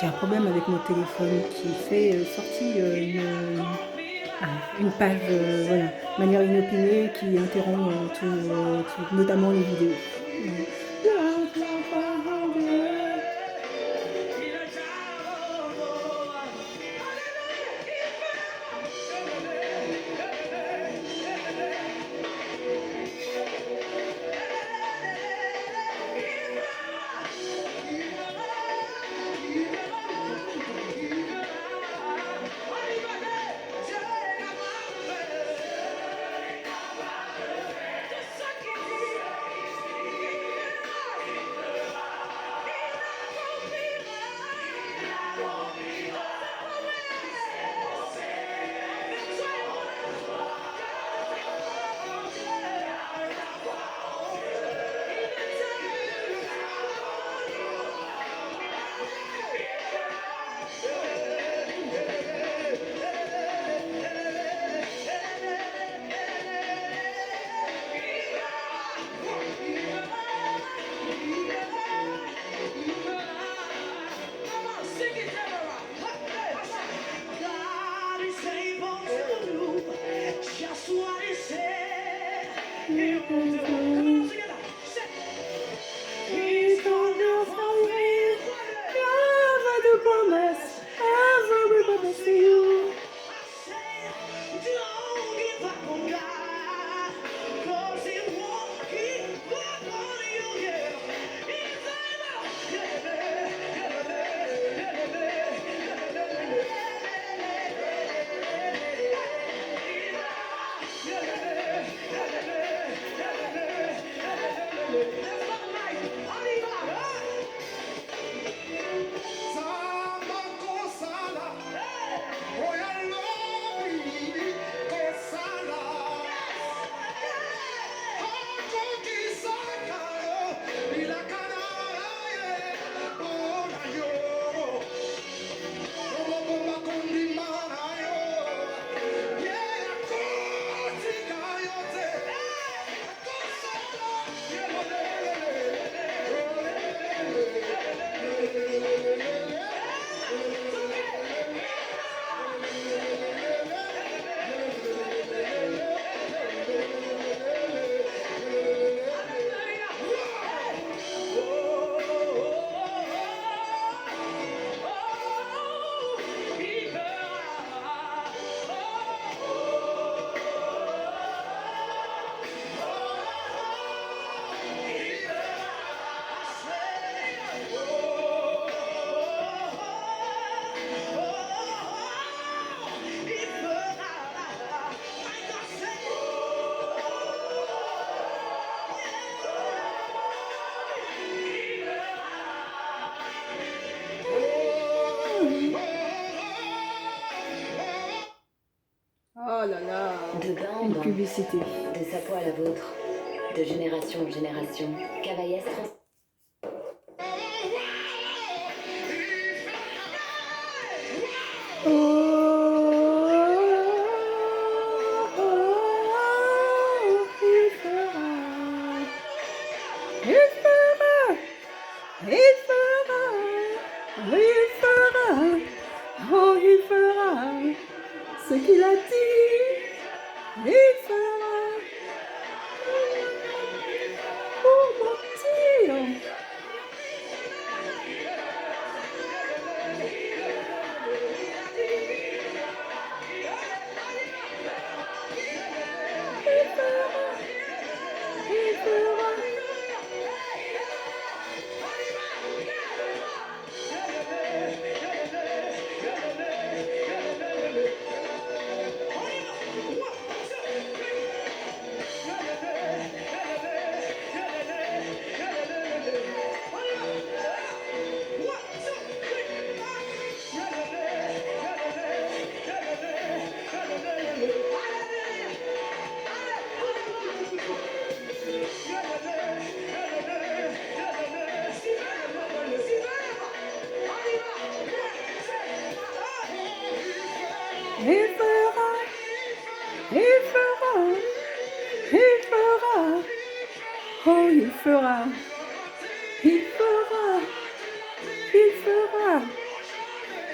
J'ai un problème avec mon téléphone qui fait sortir une page, voilà, de manière inopinée qui interrompt notamment les vidéos. Oh là là, De bain en une bain, publicité. de sa peau à la vôtre, de génération en génération, Cavaillès Il fera ce qu'il a dit, il fera pour mentir.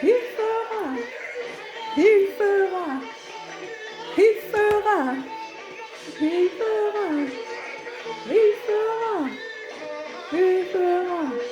il fera, il fera, il fera, il fera, il fera, il fera.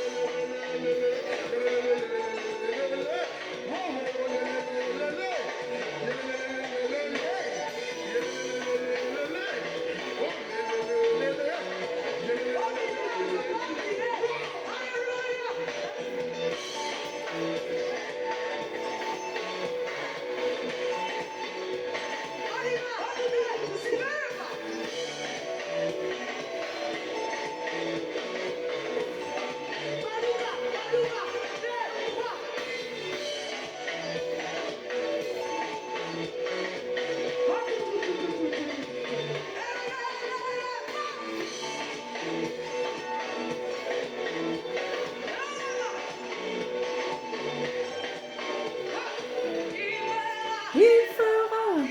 Il fera,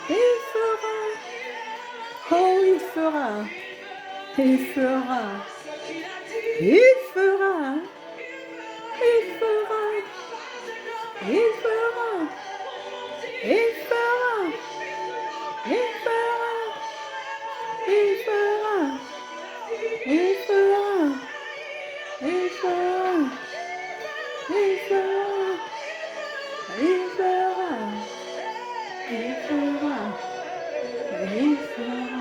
il fera, oh il fera, il fera, il fera, il fera, il fera, il fera, il fera, il fera, il fera, il fera, il fera, il fera, il fera, il fera.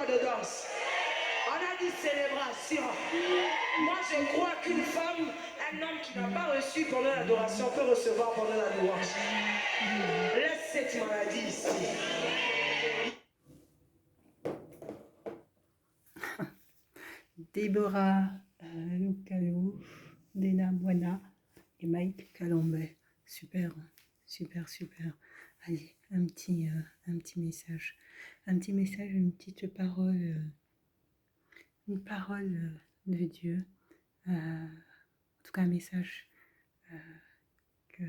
de danse. On a dit célébration. Moi, je crois qu'une femme, un homme qui n'a pas reçu pendant l'adoration peut recevoir pendant la louange. Laisse cette maladie ici. Déborah Lucalo, Dena Moana et Mike Calambet. Super, super, super. Allez, un petit message. Un petit message, une petite parole, une parole de Dieu. En tout cas, un message que,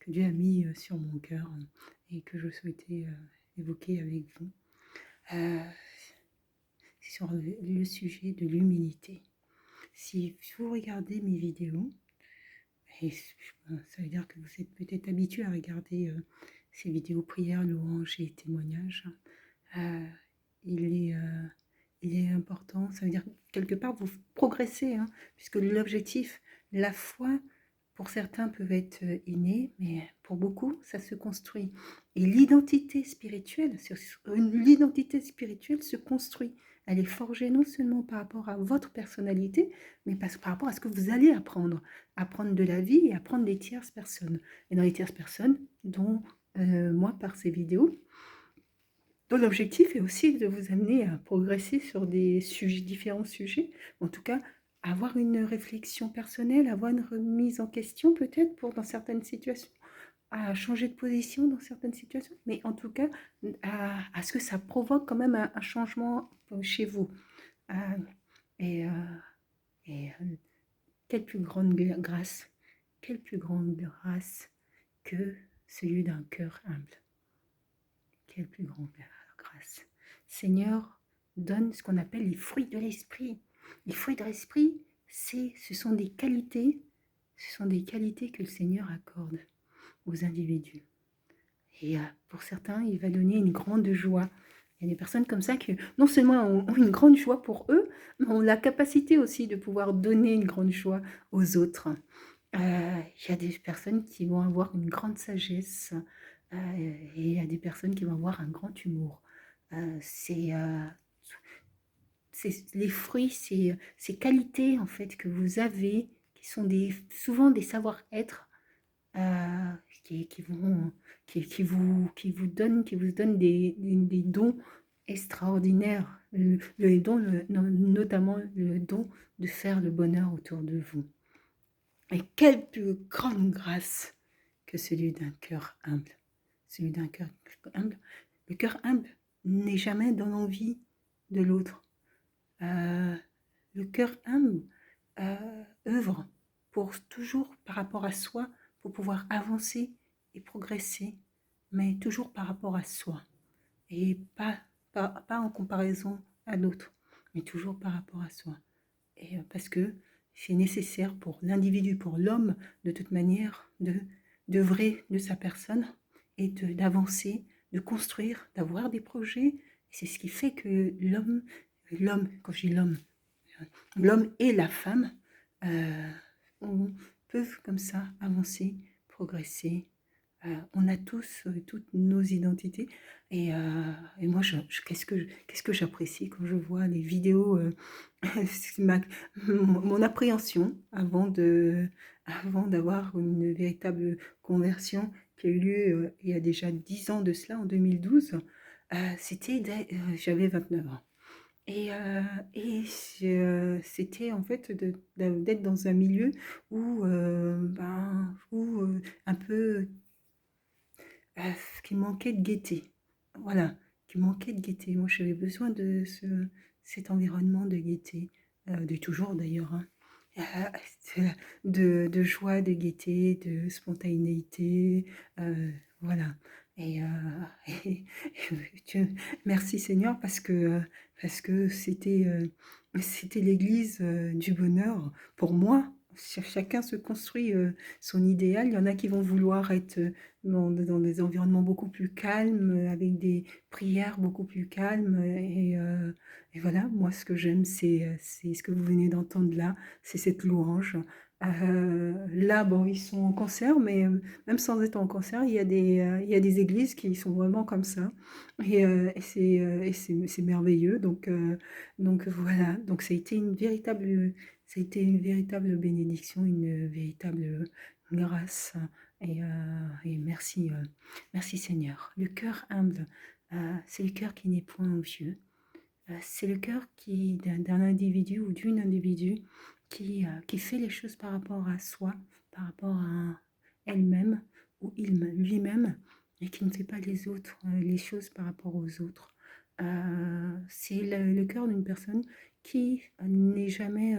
que Dieu a mis sur mon cœur et que je souhaitais évoquer avec vous. C'est sur le sujet de l'humilité. Si vous regardez mes vidéos, et ça veut dire que vous êtes peut-être habitué à regarder ces vidéos prières, louanges et témoignages, il est important, ça veut dire que quelque part vous progressez, hein, puisque l'objectif, la foi, pour certains peuvent être innés, mais pour beaucoup, ça se construit. Et l'identité spirituelle se construit. Elle est forgée non seulement par rapport à votre personnalité, mais par rapport à ce que vous allez apprendre. Apprendre de la vie et apprendre des tierces personnes. Et dans les tierces personnes, dont moi, par ces vidéos, dont l'objectif est aussi de vous amener à progresser sur des sujets, différents sujets, en tout cas, avoir une réflexion personnelle, avoir une remise en question peut-être pour dans certaines situations, à changer de position dans certaines situations, mais en tout cas, à ce que ça provoque quand même un changement chez vous. Euh, et quelle plus grande grâce, quelle plus grande grâce que celui d'un cœur humble. Quelle plus grande grâce. Seigneur, donne ce qu'on appelle les fruits de l'esprit. Les fruits de l'esprit, ce sont des qualités que le Seigneur accorde aux individus. Et pour certains, il va donner une grande joie. Il y a des personnes comme ça qui, non seulement ont une grande joie pour eux, mais ont la capacité aussi de pouvoir donner une grande joie aux autres. Il y a des personnes qui vont avoir une grande sagesse et il y a des personnes qui vont avoir un grand humour. Les fruits, ces qualités en fait que vous avez, qui sont souvent des savoir-être qui vous donnent des dons extraordinaires, notamment le don de faire le bonheur autour de vous. Et quelle plus grande grâce que celui d'un cœur humble. Celui d'un cœur humble. Le cœur humble n'est jamais dans l'envie de l'autre. Le cœur humble œuvre pour toujours par rapport à soi, pour pouvoir avancer et progresser, mais toujours par rapport à soi. Et pas en comparaison à l'autre, mais toujours par rapport à soi. Et parce que c'est nécessaire pour l'individu, pour l'homme, de toute manière, d'œuvrer de sa personne et d'avancer, de construire, d'avoir des projets. Et c'est ce qui fait que l'homme, quand je dis l'homme et la femme peuvent comme ça avancer, progresser. On a tous toutes nos identités et moi qu'est-ce que j'apprécie quand je vois les vidéos mon appréhension avant d'avoir une véritable conversion qui a eu lieu il y a déjà 10 ans de cela, en 2012, j'avais 29 ans. Et c'était en fait d'être dans un milieu où, un peu qui manquait de gaieté. Voilà, qui manquait de gaieté. Moi, j'avais besoin de cet environnement de gaieté, de toujours d'ailleurs, hein. De joie, de gaieté, de spontanéité, voilà. Et, merci Seigneur parce que c'était l'église du bonheur pour moi. Chacun se construit son idéal. Il y en a qui vont vouloir être dans des environnements beaucoup plus calmes, avec des prières beaucoup plus calmes. Et voilà, moi ce que j'aime, c'est ce que vous venez d'entendre là, c'est cette louange. Là, bon, ils sont en concert, mais même sans être en concert, il y a des églises qui sont vraiment comme ça. C'est merveilleux. Donc voilà. Donc ça a été une véritable bénédiction, une véritable grâce. Et merci, merci Seigneur. Le cœur humble, c'est le cœur qui n'est point envieux. C'est le cœur d'un individu ou d'une individu qui fait les choses par rapport à soi, par rapport à elle-même ou lui-même, et qui ne fait pas les choses par rapport aux autres. C'est le cœur d'une personne qui n'est jamais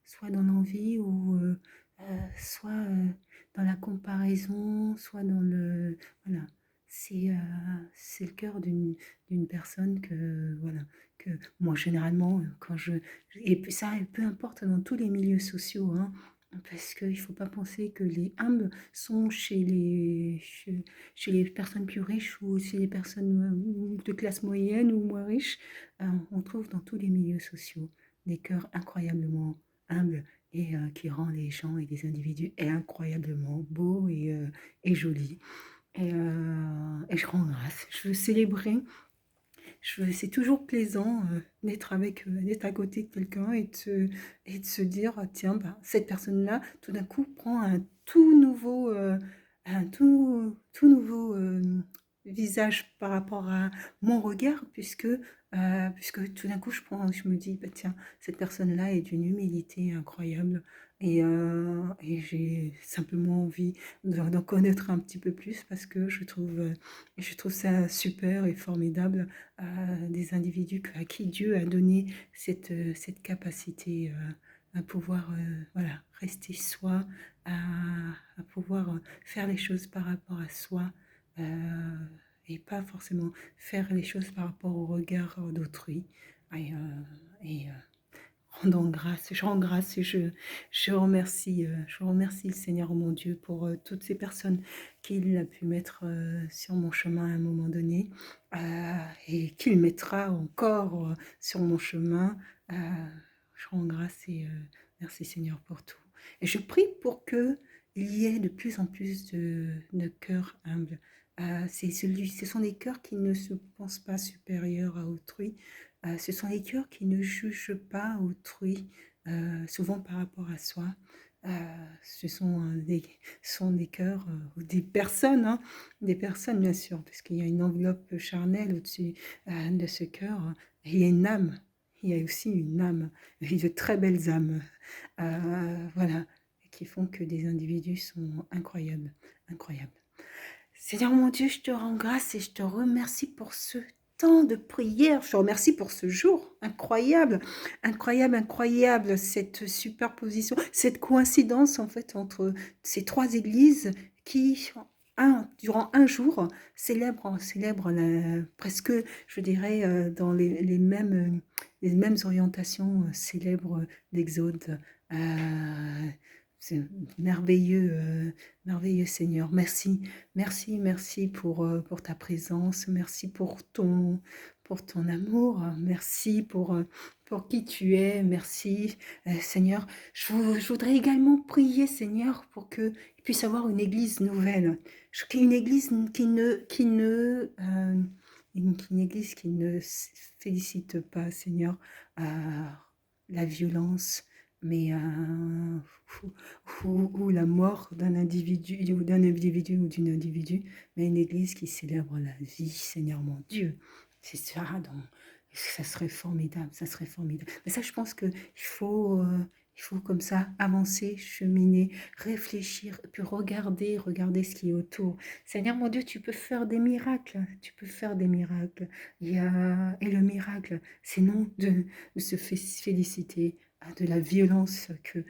soit dans l'envie ou soit dans la comparaison, soit dans le... Voilà. C'est le cœur d'une personne que, voilà, que moi, généralement, quand et puis ça, peu importe dans tous les milieux sociaux, hein, parce qu'il ne faut pas penser que les humbles sont chez les personnes plus riches ou chez les personnes de classe moyenne ou moins riches. On trouve dans tous les milieux sociaux des cœurs incroyablement humbles et qui rend les gens et les individus incroyablement beaux et jolis. Et je rends grâce. Je veux célébrer. C'est toujours plaisant d'être à côté de quelqu'un et de se dire, ah, tiens, bah, cette personne-là, tout d'un coup, prend un tout nouveau visage par rapport à mon regard, puisque tout d'un coup, je me dis, bah, tiens, cette personne-là est d'une humilité incroyable. Et j'ai simplement envie d'en connaître un petit peu plus parce que je trouve ça super et formidable des individus à qui Dieu a donné cette capacité à pouvoir voilà, rester soi, à, à pouvoir faire les choses par rapport à soi et pas forcément faire les choses par rapport au regard d'autrui. Et, rendant grâce, je rends grâce et je remercie le Seigneur mon Dieu pour toutes ces personnes qu'il a pu mettre sur mon chemin à un moment donné et qu'il mettra encore sur mon chemin. Euh, je rends grâce et merci Seigneur pour tout. Et je prie pour que il y ait de plus en plus de cœurs humbles. Ce sont des cœurs qui ne se pensent pas supérieurs à autrui, ce sont les cœurs qui ne jugent pas autrui, souvent par rapport à soi. Ce sont des cœurs ou des personnes bien sûr, parce qu'il y a une enveloppe charnelle au-dessus de ce cœur. Et il y a une âme, il y a aussi une âme, et de très belles âmes, voilà, qui font que des individus sont incroyables, incroyables. Seigneur mon Dieu, je te rends grâce et je te remercie pour ce temps de prière. Je te remercie pour ce jour incroyable, incroyable, incroyable, cette superposition, cette coïncidence en fait entre ces trois églises qui, durant un jour, célèbrent presque, je dirais, dans les mêmes orientations, célèbrent l'Exode. C'est merveilleux, merveilleux Seigneur. Merci, merci, merci pour ta présence. Merci pour ton amour. Merci pour qui tu es. Merci, Seigneur. Je voudrais également prier, Seigneur, pour qu'il puisse avoir une église nouvelle. Une église une église qui ne félicite pas, Seigneur, la violence, mais ou la mort d'un individu ou d'une individu, mais une église qui célèbre la vie, Seigneur mon Dieu. C'est ça, donc ça serait formidable, ça serait formidable. Mais ça, je pense qu'il faut, il faut comme ça avancer, cheminer, réfléchir, puis regarder ce qui est autour. Seigneur mon Dieu, tu peux faire des miracles, tu peux faire des miracles. Et le miracle, c'est non de se féliciter de la violence que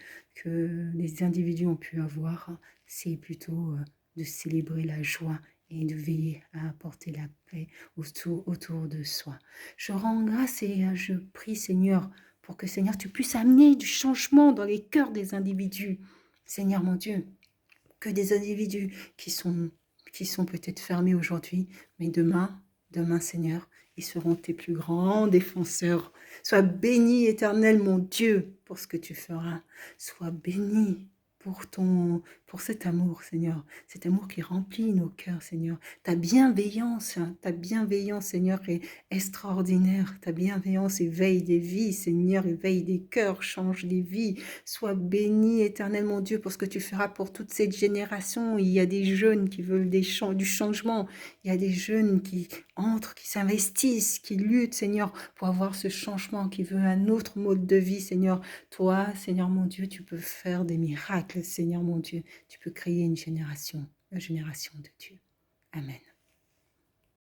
les individus ont pu avoir, c'est plutôt de célébrer la joie et de veiller à apporter la paix autour de soi. Je rends grâce et je prie Seigneur pour que Seigneur tu puisses amener du changement dans les cœurs des individus. Seigneur mon Dieu, que des individus qui sont peut-être fermés aujourd'hui, mais demain Seigneur, ils seront tes plus grands défenseurs. Sois béni, Éternel, mon Dieu, pour ce que tu feras. Sois béni, pour cet amour, Seigneur. Cet amour qui remplit nos cœurs, Seigneur. Ta bienveillance, Seigneur, est extraordinaire. Ta bienveillance éveille des vies, Seigneur, éveille des cœurs, change des vies. Sois béni, éternel mon Dieu, pour ce que tu feras pour toute cette génération. Il y a des jeunes qui veulent du changement. Il y a des jeunes qui entrent, qui s'investissent, qui luttent, Seigneur, pour avoir ce changement, qui veut un autre mode de vie, Seigneur. Toi, Seigneur mon Dieu, tu peux faire des miracles, Seigneur mon Dieu. Tu peux créer une génération de Dieu. Amen.